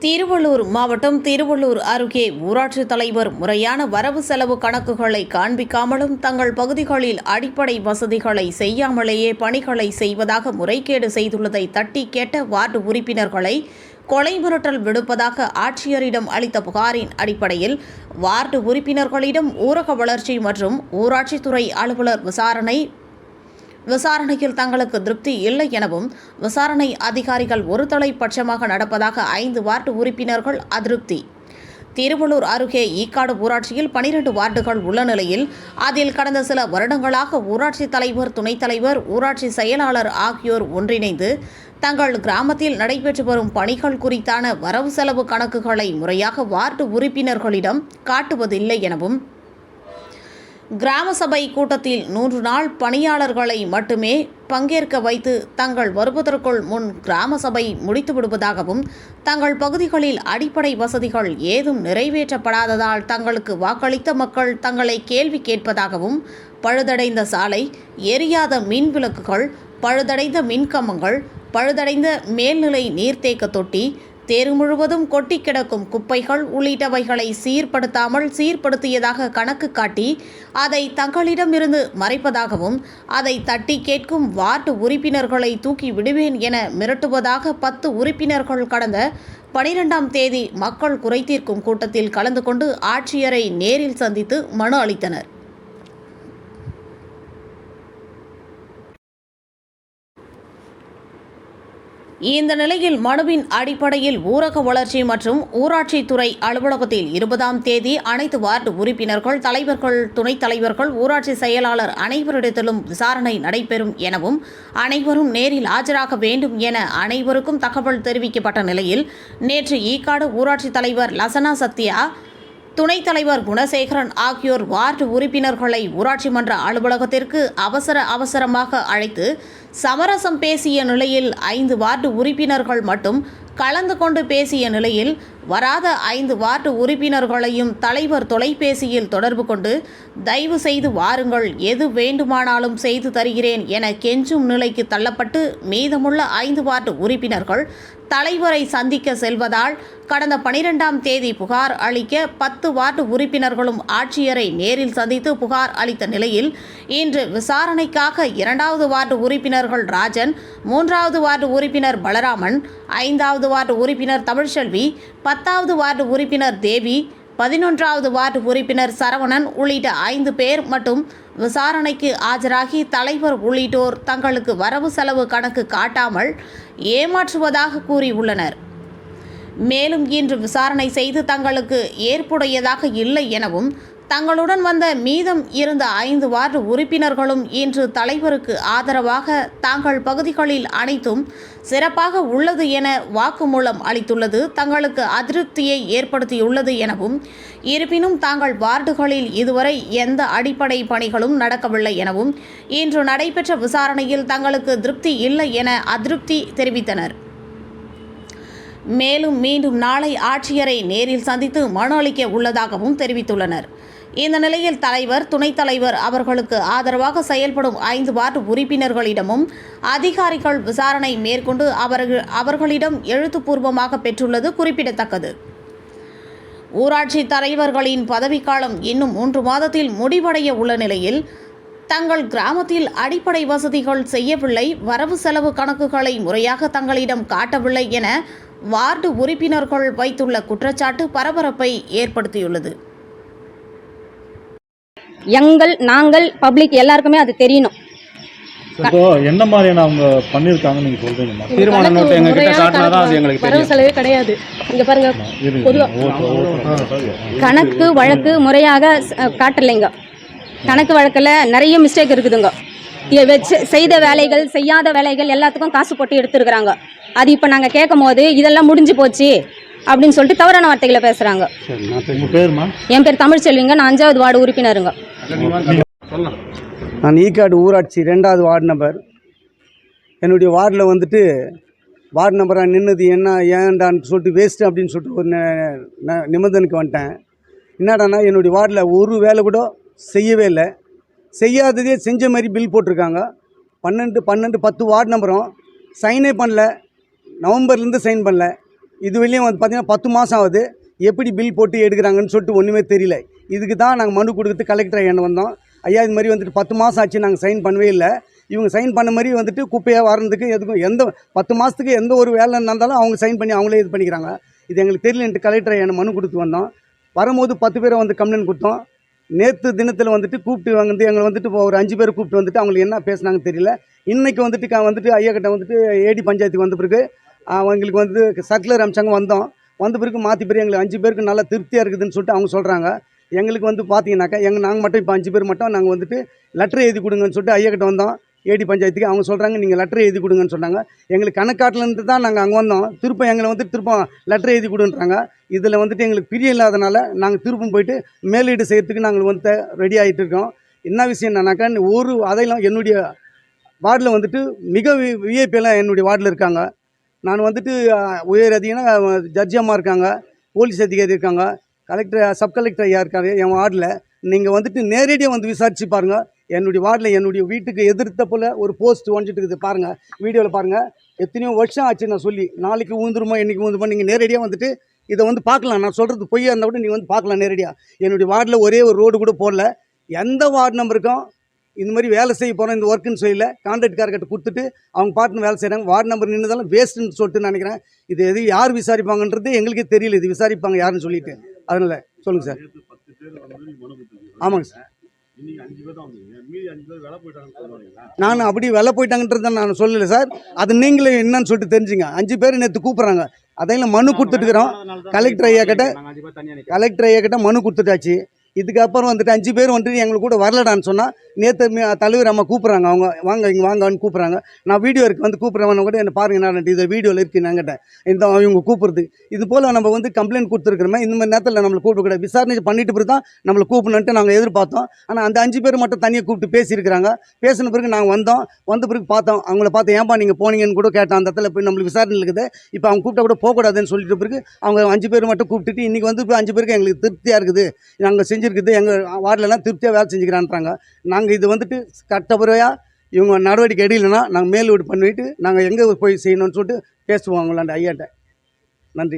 திருவள்ளூர் மாவட்டம் திருவள்ளூர் அருகே ஊராட்சித் தலைவர் முறையான வரவு செலவு கணக்குகளை காண்பிக்காமலும் தங்கள் பகுதிகளில் அடிப்படை வசதிகளை செய்யாமலேயே பணிகளை செய்வதாக முறைகேடு செய்துள்ளதை தட்டி கேட்ட வார்டு உறுப்பினர்களை கொலை மிரட்டல் விடுப்பதாக ஆட்சியரிடம் அளித்த புகாரின் அடிப்படையில் வார்டு உறுப்பினர்களிடம் ஊரக வளர்ச்சி மற்றும் ஊராட்சித்துறை அலுவலர் விசாரணையில் தங்களுக்கு திருப்தி இல்லை எனவும் விசாரணை அதிகாரிகள் ஒருதலைப்பட்சமாக நடப்பதாக 5 வார்டு உறுப்பினர்கள் அதிருப்தி. திருவள்ளூர் அருகே ஈக்காடு ஊராட்சியில் 12 வார்டுகள் உள்ள நிலையில் அதில் கடந்த சில வருடங்களாக ஊராட்சி தலைவர், துணைத் தலைவர், ஊராட்சி செயலாளர் ஆகியோர் ஒன்றிணைந்து தங்கள் கிராமத்தில் நடைபெற்று வரும் பணிகள் குறித்தான வரவு செலவு கணக்குகளை முறையாக வார்டு உறுப்பினர்களிடம் காட்டுவதில்லை எனவும் கிராம சபை கூட்டத்தில் 100 நாள் பணியாளர்களை மட்டுமே பங்கேற்க வைத்து தங்கள் வருவதற்குள் முன் கிராம சபை முடித்து விடுவதாகவும் தங்கள் பகுதிகளில் அடிப்படை வசதிகள் ஏதும் நிறைவேற்றப்படாததால் தங்களுக்கு வாக்களித்த மக்கள் தங்களை கேள்வி கேட்பதாகவும் பழுதடைந்த சாலை, எரியாத மின் விளக்குகள், பழுதடைந்த மின்கம்பங்கள், பழுதடைந்த மேல்நிலை நீர்த்தேக்க தொட்டி, தெரு முழுவதும் கொட்டி கிடக்கும் குப்பைகள் உள்ளிட்டவைகளை சீர்படுத்தியதாக கணக்கு காட்டி அதை தங்களிடமிருந்து மறைப்பதாகவும் அதை தட்டி கேட்கும் வார்டு உறுப்பினர்களை தூக்கி விடுவேன் என மிரட்டுவதாக 10 உறுப்பினர்கள் கடந்த 12ஆம் தேதி மக்கள் குறைதீர்க்கும் கூட்டத்தில் கலந்து கொண்டு ஆட்சியரை நேரில் சந்தித்து மனு அளித்தனர். இந்த நிலையில் மனுவின் அடிப்படையில் ஊரக வளர்ச்சி மற்றும் ஊராட்சித்துறை அலுவலகத்தில் 20ஆம் தேதி அனைத்து வார்டு உறுப்பினர்கள், தலைவர்கள், துணைத் தலைவர்கள், ஊராட்சி செயலாளர் அனைவரிடத்திலும் விசாரணை நடைபெறும் எனவும் அனைவரும் நேரில் ஆஜராக வேண்டும் என அனைவருக்கும் தகவல் தெரிவிக்கப்பட்ட நிலையில் நேற்று ஈக்காடு ஊராட்சி தலைவர் லசனா சத்யா, துணைத் தலைவர் குணசேகரன் ஆகியோர் வார்டு உறுப்பினர்களை ஊராட்சி மன்ற அலுவலகத்திற்கு அவசரமாக அழைத்து சமரசம் பேசிய நிலையில் 5 வார்டு உறுப்பினர்கள் மட்டும் கலந்து கொண்டு பேசிய நிலையில் வராத 5 வார்டு உறுப்பினர்களையும் தலைவர் தொலைபேசியில் தொடர்பு கொண்டு தயவு செய்து வாருங்கள், எது வேண்டுமானாலும் செய்து தருகிறேன் என கெஞ்சும் நிலைக்கு தள்ளப்பட்டு மீதமுள்ள 5 வார்டு உறுப்பினர்கள் தலைவரை சந்திக்க செல்வதால் கடந்த 12ஆம் தேதி புகார் அளிக்க 10 வார்டு உறுப்பினர்களும் ஆட்சியரை நேரில் சந்தித்து புகார் அளித்த நிலையில் இன்று விசாரணைக்காக 2வது வார்டு உறுப்பினர்கள் ராஜன், 3வது வார்டு உறுப்பினர் பலராமன், 5வது வார்டு உறுப்பினர் தமிழ்செல்வி, 10வது வார்டு உறுப்பினர் தேவி, 11வது வார்டு உறுப்பினர் சரவணன் உள்ளிட்ட 5 பேர் மட்டும் விசாரணைக்கு ஆஜராகி தலைவர் உள்ளிட்டோர் தங்களுக்கு வரவு செலவு கணக்கு காட்டாமல் ஏமாற்றுவதாக கூறியுள்ளனர். மேலும் இன்று விசாரணை செய்து தங்களுக்கு ஏற்புடையதாக இல்லை எனவும் தங்களுடன் வந்த மீதம் இருந்த 5 வார்டு உறுப்பினர்களும் இன்று தலைவருக்கு ஆதரவாக தாங்கள் பகுதிகளில் அனைத்தும் சிறப்பாக உள்ளது என வாக்குமூலம் அளித்துள்ளது தங்களுக்கு அதிருப்தியை ஏற்படுத்தியுள்ளது எனவும், இருப்பினும் தாங்கள் வார்டுகளில் இதுவரை எந்த அடிப்படை பணிகளும் நடக்கவில்லை எனவும் இன்று நடைபெற்ற விசாரணையில் தங்களுக்கு திருப்தி இல்லை என அதிருப்தி தெரிவித்தனர். மேலும் மீண்டும் நாளை ஆட்சியரை நேரில் சந்தித்து மனு அளிக்க உள்ளதாகவும் தெரிவித்துள்ளனர். இந்த நிலையில் தலைவர், துணைத் தலைவர் அவர்களுக்கு ஆதரவாக செயல்படும் 5 வார்டு உறுப்பினர்களிடமும் அதிகாரிகள் விசாரணை மேற்கொண்டு அவர்களிடம் எழுத்துப்பூர்வமாக பெற்றுள்ளது குறிப்பிடத்தக்கது. ஊராட்சி தலைவர்களின் பதவிக்காலம் இன்னும் 3 மாதத்தில் முடிவடைய உள்ள நிலையில் தங்கள் கிராமத்தில் அடிப்படை வசதிகள் செய்யவில்லை, வரவு செலவு கணக்குகளை முறையாக தங்களிடம் காட்டவில்லை என வார்டு உறுப்பினர்கள் வைத்துள்ள குற்றச்சாட்டு பரபரப்பை ஏற்படுத்தியுள்ளது. நாங்கள் பப்ளிக் எல்லாருக்குமே அது தெரியணும். இப்போ என்ன மாதிரியான அவங்க பண்ணிருக்காங்க நீங்க சொல்றீங்க? தீர்மான நோட்டு எங்க கிட்ட காட்டினா தான் அது எங்களுக்கு தெரியும். வரவு செலவே கிடையாது. இங்க பாருங்க, பொதுவா கணக்கு வழக்கு முறையாக காட்டலைங்க. கணக்கு வழக்கில் நிறைய மிஸ்டேக் இருக்குதுங்க. செய்த வேலைகள், செய்யாத வேலைகள் எல்லாத்துக்கும் காசு போட்டு எடுத்துருக்குறாங்க. அது இப்போ நாங்கள் கேட்கும் போது இதெல்லாம் முடிஞ்சு போச்சு அப்படின்னு சொல்லிட்டு தவறான வார்த்தைகளை பேசுகிறாங்க. என் பேர் தமிழ்செல்விங்க, நான் 5வது வார்டு உறுப்பினருங்க. நான் ஈக்காடு ஊராட்சி 2வது வார்டு நம்பர். என்னுடைய வார்டில் வந்துட்டு வார்டு நம்பராக நின்னது ஏன்டான்னு சொல்லிட்டு வேஸ்ட்டு அப்படின்னு சொல்லிட்டு ஒரு நிபந்தனைக்கு வந்துட்டேன். என்னடானா என்னுடைய வார்டில் ஒரு வேலை கூட செய்யவே இல்லை. செய்யாததே செஞ்ச மாதிரி பில் போட்டிருக்காங்க. 12 10 வார்டு நம்பரும் சைனே பண்ணல. நவம்பர்லேருந்து சைன் பண்ணல. இது வெளியும் வந்து பார்த்திங்கன்னா 10 மாதம் ஆகுது. எப்படி பில் போட்டு எடுக்கிறாங்கன்னு சொல்லிட்டு ஒன்றுமே தெரியல. இதுக்கு தான் நாங்கள் மனு கொடுத்து கலெக்டர் ஐயாண்ட வந்தோம். ஐயா இது மாதிரி வந்துட்டு 10 மாதம் ஆச்சு, நாங்கள் சைன் பண்ணவே இல்லை. இவங்க சைன் பண்ண மாதிரி வந்துட்டு குப்பையாக வரதுக்கு எதுக்கும் எந்த 10 மாதத்துக்கு எந்த ஒரு வேலை இருந்தாலும் அவங்க சைன் பண்ணி அவங்களே இது பண்ணிக்கிறாங்க. இது எங்களுக்கு தெரியலன்ட்டு கலெக்டர் ஐயா மனு கொடுத்து வந்தோம். வரும்போது 10 பேரை வந்து கம்ப்ளைண்ட் கொடுத்தோம். நேற்று தினத்தில் வந்துட்டு கூப்பிட்டு வந்து எங்களை வந்துட்டு ஒரு 5 பேர் கூப்பிட்டு வந்துட்டு அவங்களுக்கு என்ன பேசுனாங்கன்னு தெரியல. இன்றைக்கி வந்துட்டு ஐயா கிட்ட வந்துட்டு ஏடி பஞ்சாயத்துக்கு வந்த பிறகு அவங்களுக்கு வந்து சர்க்குலர் அமிச்சாங்க. வந்த பிறகு மாற்றி பேர் எங்களுக்கு 5 பேருக்கு நல்லா திருப்தியாக இருக்குதுன்னு சொல்லிட்டு அவங்க சொல்கிறாங்க. எங்களுக்கு வந்து பார்த்தீங்கன்னாக்கா நாங்கள் மட்டும் இப்போ 5 பேர் மட்டும் நாங்கள் வந்துட்டு லெட்டர் எழுதி கொடுங்கன்னு சொல்லிட்டு ஐயா கிட்ட வந்தோம் ஏடி பஞ்சாயத்துக்கு. அவங்க சொல்கிறாங்க நீங்கள் லெட்டர் எழுதி கொடுங்கன்னு சொன்னாங்க. எங்களுக்கு கணக்காட்டிலேருந்து தான் நாங்கள் அங்கே வந்தோம். எங்களை வந்து திருப்பம் லெட்டர் எழுதி கொடுன்றாங்க. இதில் வந்துட்டு எங்களுக்கு பிரியம் இல்லாதனால நாங்கள் திருப்பம் போயிட்டு மேலீடு செய்கிறதுக்கு நாங்கள் வந்து ரெடி ஆகிட்டு இருக்கோம். என்ன விஷயம் என்னன்னாக்கா அதையெல்லாம் என்னுடைய வார்டில் வந்துட்டு மிக விஐபியெல்லாம் என்னுடைய வார்டில் இருக்காங்க. நான் வந்துட்டு உயர் அதிகம்னா ஜட்ஜி அம்மா இருக்காங்க, போலீஸ் அதிகாரி இருக்காங்க, கலெக்டர் சப் கலெக்டர் ஐயா இருக்காரு என் வார்டில். நீங்கள் வந்துட்டு நேரடியாக வந்து விசாரித்து பாருங்கள். என்னுடைய வார்டில் என்னுடைய வீட்டுக்கு எதிர்த்த போல் ஒரு போஸ்ட் ஒழிஞ்சிட்டு இருக்குது பாருங்கள், வீடியோவில் பாருங்கள். எத்தனையோ வருஷம் ஆச்சு நான் சொல்லி. நாளைக்கு ஊந்துருமோ என்றைக்கு ஊந்துருமோ நீங்கள் நேரடியாக வந்துட்டு இதை வந்து பார்க்கலாம். நான் சொல்கிறது பொய்யா இருந்தால் கூட நீங்கள் வந்து பார்க்கலாம் நேரடியாக. என்னுடைய வார்டில் ஒரே ஒரு ரோடு கூட போடல. எந்த வார்டு நம்பருக்கும் இந்த மாதிரி வேலை செய்ய போகிறோம் இந்த ஒர்க்குன்னு சொல்லல. கான்ட்ராக்ட்காரர்கிட்ட கொடுத்துட்டு அவங்க பாட்டுன்னு வேலை செய்கிறாங்க. வார்டு நம்பர் நின்றுதாலும் வேஸ்ட்டுன்னு சொல்லிட்டு நினைக்கிறேன். இது எது யார் விசாரிப்பாங்கன்றது எங்களுக்கே தெரியல. இது விசாரிப்பாங்க யாருன்னு சொல்லிட்டு. அதனால் சொல்லுங்கள் சார். ஆமாங்க சார். நான் அப்படி வெளில போயிட்டாங்கன்றத நான் சொல்லலை சார். அது நீங்களே என்னன்னு சொல்லிட்டு தெரிஞ்சுங்க. 5 பேர் நேற்று கூப்பிட்றாங்க. அதையும் மனு கொடுத்துட்டுக்கிறோம். கலெக்டர் ஐயா கிட்ட மனு கொடுத்துட்டாச்சு. இதுக்கப்புறம் வந்துட்டு 5 பேர் வந்துட்டு எங்களுக்கு கூட வரலடான்னு சொன்னால் நேற்று தலைவர் அம்மா கூப்பிட்றாங்க. அவங்க வாங்க இங்கே வாங்கன்னு கூப்பிட்றாங்க. நான் வீடியோ இருக்குது வந்து கூப்பிட்றவன கூட என்ன பாருங்க, நான் இது வீடியோவில் இருக்குது நாங்கிட்ட இந்த இவங்க கூப்பிட்றது. இது போல் நம்ம வந்து கம்ப்ளைண்ட் கொடுத்துருக்குறோமே, இந்த மாதிரி நேரத்தில் நம்மளை கூப்பிடக்கூடாது. விசாரணை பண்ணிட்டு பிறகு தான் நம்மளை கூப்பிடணுன்ட்டு நாங்கள் எதிர்பார்த்தோம். ஆனால் அந்த 5 பேர் மட்டும் தனியாக கூப்பிட்டு பேசியிருக்கிறாங்க. பேசின பிறகு நாங்கள் வந்த பிறகு பார்த்தோம். அவங்கள பார்த்து ஏன்பா நீங்கள் போனீங்கன்னு கூட கேட்டோம். அந்த இடத்துல போய் நம்மளுக்கு விசாரணை இருக்குது. இப்போ அவங்க கூப்பிட்டா கூட போகக்கூடாதுன்னு சொல்லிட்டு பிறகு அவங்க 5 பேர் மட்டும் கூப்பிட்டுட்டு இன்றைக்கி வந்து இப்போ 5 பேருக்கு எங்களுக்கு திருப்தியாக இருக்குது, நாங்கள் செஞ்சுருக்குது, எங்கள் வார்டிலலாம் திருப்தியாக வேலை செஞ்சுக்கிறான்றாங்க. நாங்கள் இது வந்துட்டு கட்டப்பறையாக இவங்க நடவடிக்கை எடுக்கலைன்னா நாங்கள் மேல் வீடு பண்ணிவிட்டு நாங்கள் எங்கே போய் செய்யணும்னு சொல்லிட்டு பேசுவோம் அவங்களாண்ட ஐயாட்ட. நன்றி.